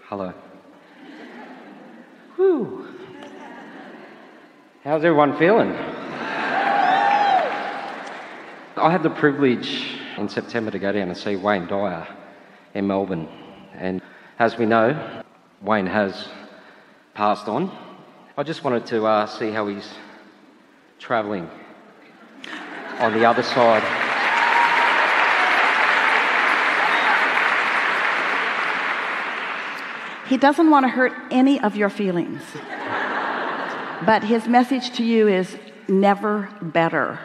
Hello. Whew. How's everyone feeling? I had the privilege in September to go down and see Wayne Dyer in Melbourne. And as we know, Wayne has passed on. I just wanted to see how he's travelling on the other side. He doesn't want to hurt any of your feelings. But his message to you is never better.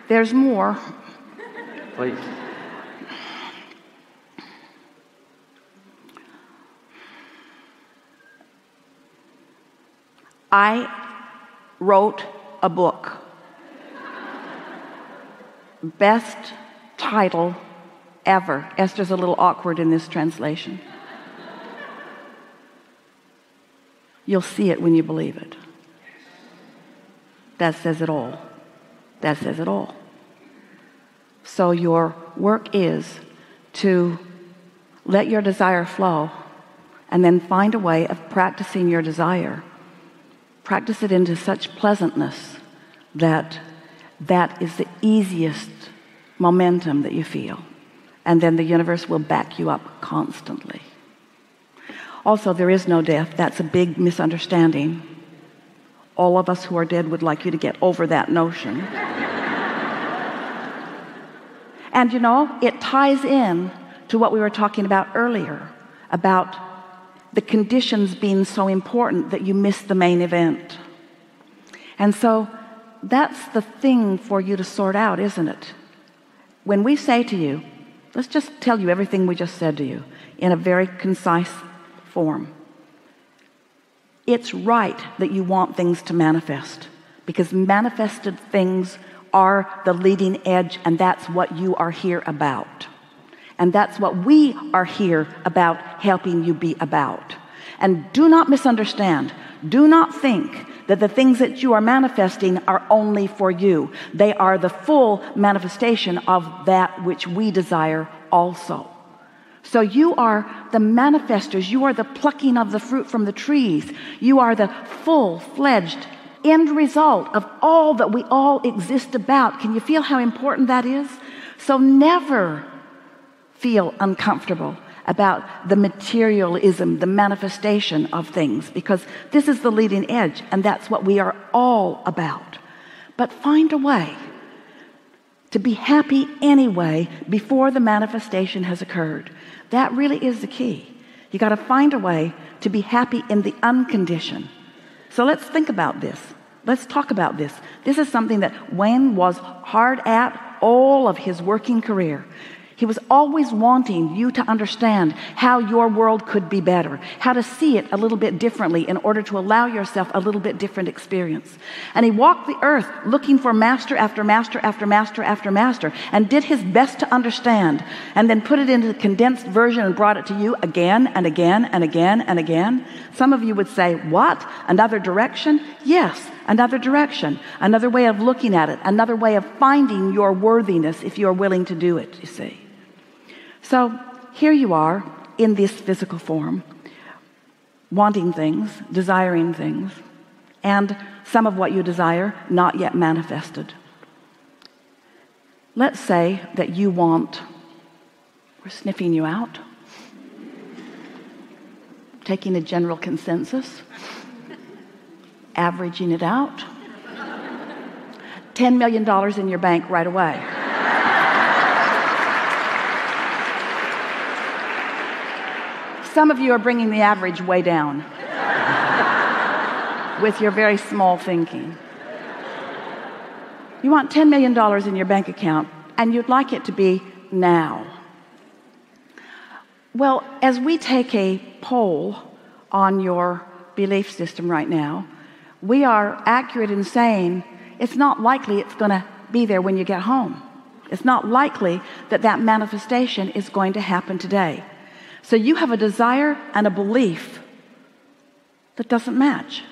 There's more. Please. I wrote a book. Best title ever. Esther's a little awkward in this translation. You'll see it when you believe it. That says it all. That says it all. So your work is to let your desire flow and then find a way of practicing your desire. Practice it into such pleasantness that is the easiest momentum that you feel. And then the universe will back you up constantly. Also, there is no death. That's a big misunderstanding. All of us who are dead would like you to get over that notion. And you know, it ties in to what we were talking about earlier, about the conditions being so important that you miss the main event. And so that's the thing for you to sort out, isn't it? When we say to you, let's just tell you everything we just said to you in a very concise form. It's right that you want things to manifest, because manifested things are the leading edge, and that's what you are here about. And that's what we are here about, helping you be about. And do not misunderstand. Do not think that the things that you are manifesting are only for you. They are the full manifestation of that which we desire also. So you are the manifestors. You are the plucking of the fruit from the trees. You are the full-fledged end result of all that we all exist about. Can you feel how important that is? So never feel uncomfortable about the materialism, the manifestation of things, because this is the leading edge, and that's what we are all about. But find a way to be happy anyway before the manifestation has occurred. That really is the key. You got to find a way to be happy in the unconditioned. So let's think about this. Let's talk about this. This is something that Wayne was hard at all of his working career. He was always wanting you to understand how your world could be better, how to see it a little bit differently in order to allow yourself a little bit different experience. And he walked the earth looking for master after master after master after master, and did his best to understand, and then put it into the condensed version and brought it to you again and again and again and again. Some of you would say, what? Another direction? Yes, another direction, another way of looking at it, another way of finding your worthiness if you're willing to do it, you see. So here you are in this physical form, wanting things, desiring things, and some of what you desire not yet manifested. Let's say that you want, we're sniffing you out, taking a general consensus, averaging it out, $10 million in your bank right away. Some of you are bringing the average way down with your very small thinking. You want $10 million in your bank account, and you'd like it to be now. Well, as we take a poll on your belief system right now, we are accurate in saying it's not likely it's going to be there when you get home. It's not likely that that manifestation is going to happen today. So you have a desire and a belief that doesn't match.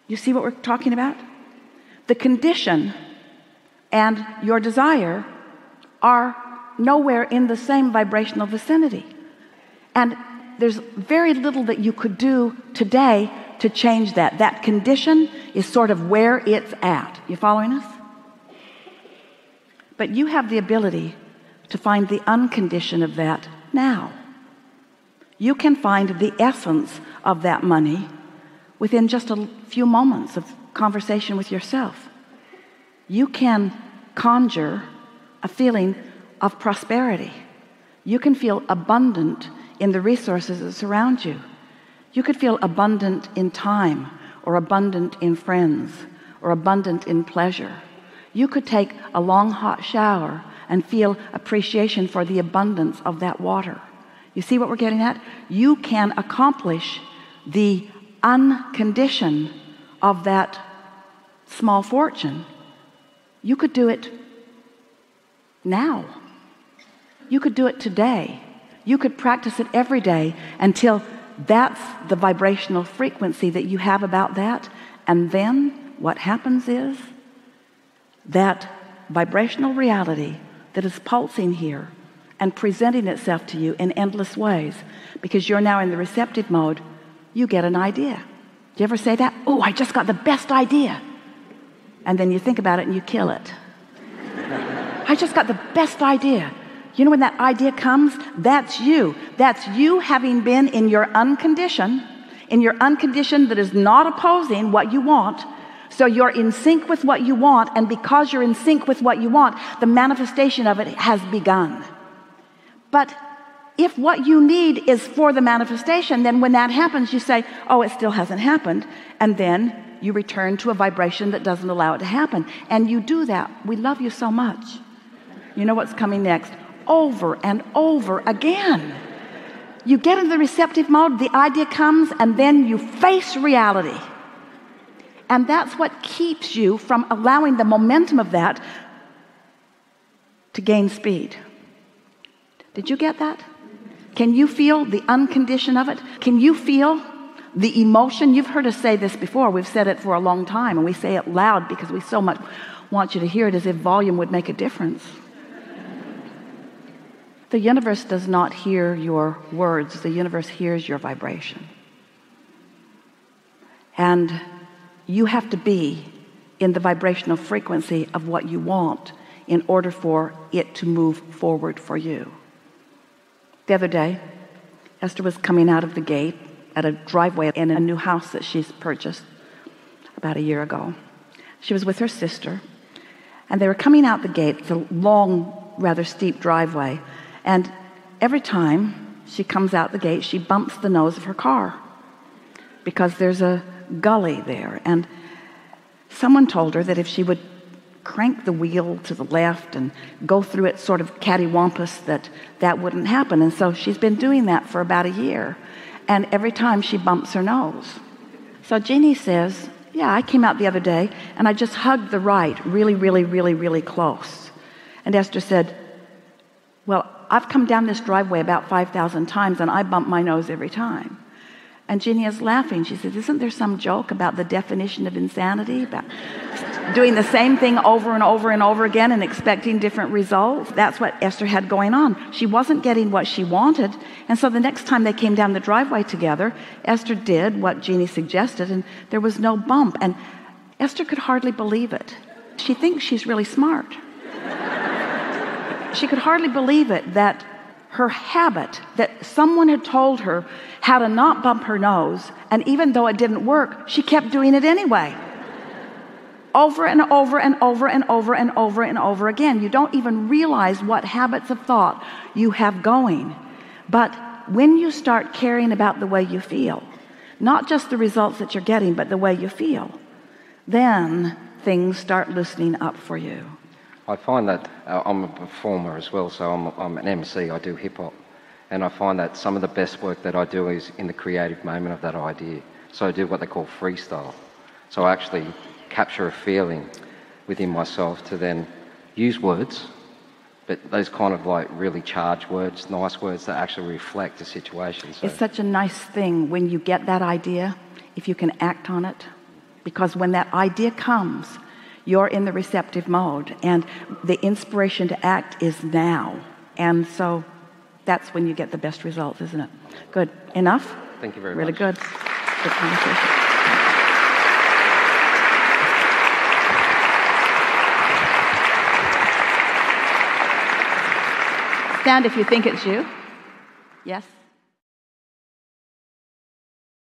You see what we're talking about? The condition and your desire are nowhere in the same vibrational vicinity. And there's very little that you could do today to change that. That condition is sort of where it's at. You following us? But you have the ability to find the uncondition of that now. You can find the essence of that money within just a few moments of conversation with yourself. You can conjure a feeling of prosperity. You can feel abundant in the resources that surround you. You could feel abundant in time, or abundant in friends, or abundant in pleasure. You could take a long hot shower and feel appreciation for the abundance of that water. You see what we're getting at? You can accomplish the uncondition of that small fortune. You could do it now. You could do it today. You could practice it every day until that's the vibrational frequency that you have about that. And then what happens is that vibrational reality that is pulsing here and presenting itself to you in endless ways, because you're now in the receptive mode, you get an idea. Do you ever say that? Oh, I just got the best idea. And then you think about it and you kill it. I just got the best idea. You know, when that idea comes, that's you. That's you having been in your uncondition that is not opposing what you want. So you're in sync with what you want, and because you're in sync with what you want, the manifestation of it has begun. But if what you need is for the manifestation, then when that happens, you say, oh, it still hasn't happened. And then you return to a vibration that doesn't allow it to happen. And you do that. We love you so much. You know what's coming next? Over and over again. You get into the receptive mode, the idea comes, and then you face reality. And that's what keeps you from allowing the momentum of that to gain speed. Did you get that? Can you feel the uncondition of it? Can you feel the emotion? You've heard us say this before. We've said it for a long time, and we say it loud because we so much want you to hear it, as if volume would make a difference. The universe does not hear your words. The universe hears your vibration. And you have to be in the vibrational frequency of what you want in order for it to move forward for you. The other day, Esther was coming out of the gate at a driveway in a new house that she's purchased about a year ago. She was with her sister, and they were coming out the gate. It's a long, rather steep driveway, and every time she comes out the gate, she bumps the nose of her car because there's a gully there. And someone told her that if she would crank the wheel to the left and go through it sort of cattywampus, that wouldn't happen. And so she's been doing that for about a year, and every time she bumps her nose. So Jeannie says, yeah, I came out the other day and I just hugged the right really, really, really, really close. And Esther said, well, I've come down this driveway about 5,000 times and I bump my nose every time. And Jeannie is laughing. She says, isn't there some joke about the definition of insanity, about doing the same thing over and over and over again and expecting different results? That's what Esther had going on. She wasn't getting what she wanted. And so the next time they came down the driveway together, Esther did what Jeannie suggested, and there was no bump. And Esther could hardly believe it. She thinks she's really smart. She could hardly believe it that her habit, that someone had told her how to not bump her nose, and even though it didn't work, she kept doing it anyway. Over and over and over and over and over and over again. You don't even realize what habits of thought you have going. But when you start caring about the way you feel, not just the results that you're getting, but the way you feel, then things start loosening up for you. I find that I'm a performer as well, so I'm an MC, I do hip-hop. And I find that some of the best work that I do is in the creative moment of that idea. So I do what they call freestyle. So I actually capture a feeling within myself to then use words, but those kind of like really charged words, nice words that actually reflect the situation. So it's such a nice thing when you get that idea, if you can act on it. Because when that idea comes, you're in the receptive mode, and the inspiration to act is now. And so that's when you get the best results, isn't it? Good. Enough? Thank you very Really much. good. Good conversation. Stand if you think it's you. Yes?